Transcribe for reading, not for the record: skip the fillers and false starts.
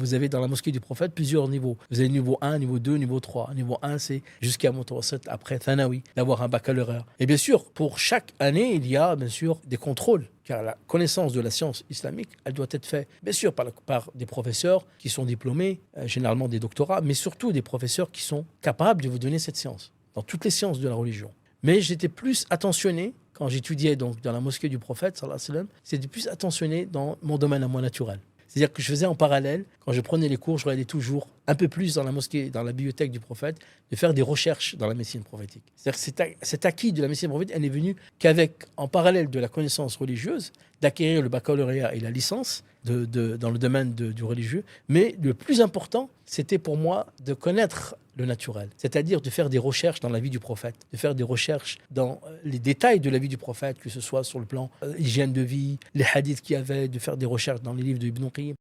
Vous avez dans la mosquée du prophète plusieurs niveaux. Vous avez niveau 1, niveau 2, niveau 3. Niveau 1, c'est jusqu'à Mutawassat, après Thanawi, d'avoir un baccalauréat. Et bien sûr, pour chaque année, il y a bien sûr des contrôles. Car la connaissance de la science islamique, elle doit être faite, bien sûr, par des professeurs qui sont diplômés, généralement des doctorats, mais surtout des professeurs qui sont capables de vous donner cette science, dans toutes les sciences de la religion. Mais j'étais plus attentionné, quand j'étudiais donc dans la mosquée du prophète, sallallahu alayhi wa sallam, j'étais plus attentionné dans mon domaine à moi naturel. C'est-à-dire que je faisais en parallèle, quand je prenais les cours, je regardais toujours un peu plus dans la mosquée, dans la bibliothèque du prophète, de faire des recherches dans la médecine prophétique. C'est-à-dire que cet acquis de la médecine prophétique, elle n'est venue qu'avec, en parallèle de la connaissance religieuse, d'acquérir le baccalauréat et la licence dans le domaine du religieux. Mais le plus important, c'était pour moi de connaître le naturel, c'est-à-dire de faire des recherches dans la vie du prophète, de faire des recherches dans les détails de la vie du prophète, que ce soit sur le plan hygiène de vie, les hadiths qu'il y avait, de faire des recherches dans les livres de Ibn Qayyim.